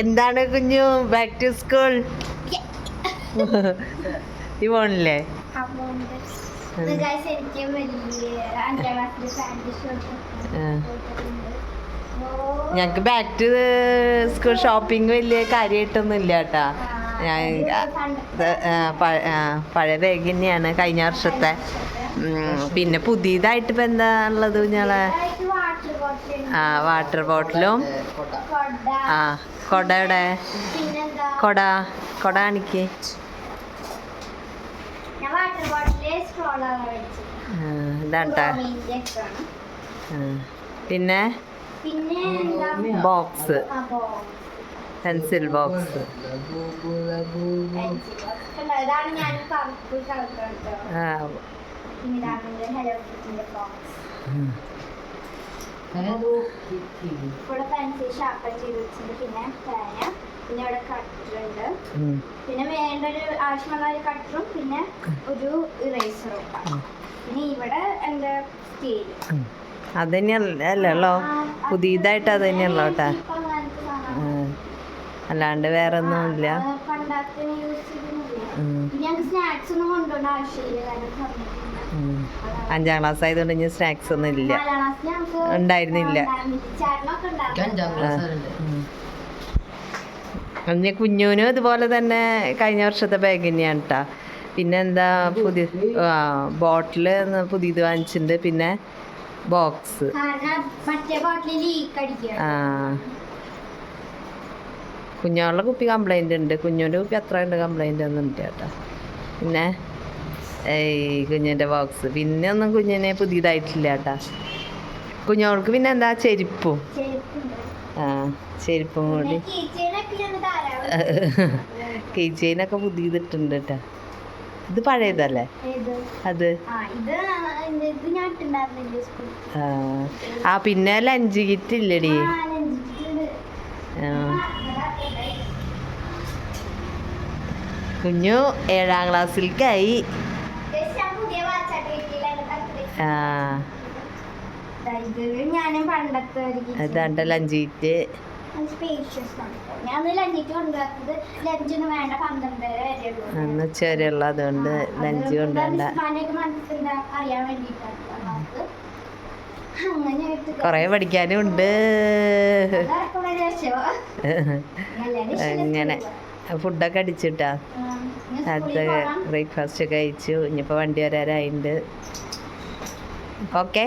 എന്താണ് കുഞ്ഞു back to school ഈ പോണില്ലേ? ഞങ്ങക്ക് ബാക്ക് ടു സ്കൂൾ ഷോപ്പിംഗ് വലിയ കാര്യമായിട്ടൊന്നും ഇല്ല കേട്ടാ. ഞാൻ പഴയ ബാഗ് തന്നെയാണ് കഴിഞ്ഞ വർഷത്തെ. പിന്നെ പുതിയതായിട്ട് ഇപ്പം എന്താ ഉള്ളത് കുഞ്ഞാളെ? വാട്ടർ ബോട്ടിലും കൊട എവിടെ? കൊട കാണിക്ക്. ഇതാട്ടാ. പിന്നെ ബോക്സ്, പെൻസിൽ ബോക്സ്. ഇവിടെ പെൻസിൽ ഷാർപ്പൻ ചെയ്ത് വെച്ചിട്ടുണ്ട്. പിന്നെ പേന, പിന്നെ ഇവിടെ കട്ടറുണ്ട്. പിന്നെ വേണ്ട ഒരു ആവശ്യമുള്ള ഒരു കട്ടറും പിന്നെ ഒരു ഇറേസറും. പിന്നെ ഇവിടെ എന്താ സ്കെയിൽ. അത് തന്നെയല്ലോ പുതിയതായിട്ട് അത് തന്നെയല്ലോ കേട്ടാ. അല്ലാണ്ട് വേറെ ഒന്നും ഇല്ല. അഞ്ചാം ക്ലാസ് ആയതുകൊണ്ട് ഇനി സ്നാക്സ് ഒന്നും ഇല്ല, ഉണ്ടായിരുന്നില്ല. അന്ന് കുഞ്ഞൂനും ഇതുപോലെ തന്നെ കഴിഞ്ഞ വർഷത്തെ ബാഗ് തന്നെയാണ് കേട്ടാ. പിന്നെ എന്താ പുതിയ ബോട്ടില് പുതിയത് വാങ്ങിച്ചിട്ടുണ്ട്. പിന്നെ ബോക്സ്. കുഞ്ഞോളുടെ കുപ്പി കംപ്ലൈൻ്റ് ഉണ്ട്. കുഞ്ഞൂൻ്റെ കുപ്പി അത്ര ഉണ്ട് കംപ്ലൈൻ്റ് ഒന്നും ഉണ്ട് കേട്ടോ. പിന്നെ കുഞ്ഞിൻ്റെ ബോക്സ്. പിന്നെ ഒന്നും കുഞ്ഞിനെ പുതിയതായിട്ടില്ല കേട്ടാ. കുഞ്ഞോൾക്ക് പിന്നെ എന്താ ചെരുപ്പും ചെരുപ്പും കൂടി. കീ ചെയിനൊക്കെ പുതിയതിട്ടുണ്ട് കേട്ടാ. ഇത് പഴയതല്ലേ അത്? പിന്നെ ലഞ്ച് കിറ്റ് ഇല്ലടി. കുഞ്ഞു 7ാം ക്ലാസ്സിലേക്കായി. അതാണ്ട ലഞ്ച് കിറ്റ്. ഉച്ചവരെയുള്ള അതുകൊണ്ട് ലഞ്ച് കൊണ്ടുവേണ്ട. കൊറേ പഠിക്കാനും ഉണ്ട്. അങ്ങനെ ഫുഡൊക്കെ അടിച്ചിട്ടാ. അടുത്ത ബ്രേക്ക്ഫാസ്റ്റ് ഒക്കെ കഴിച്ചു. ഇനിയിപ്പോൾ വണ്ടി വരാറായിട്ടുണ്ട്. ഓക്കെ.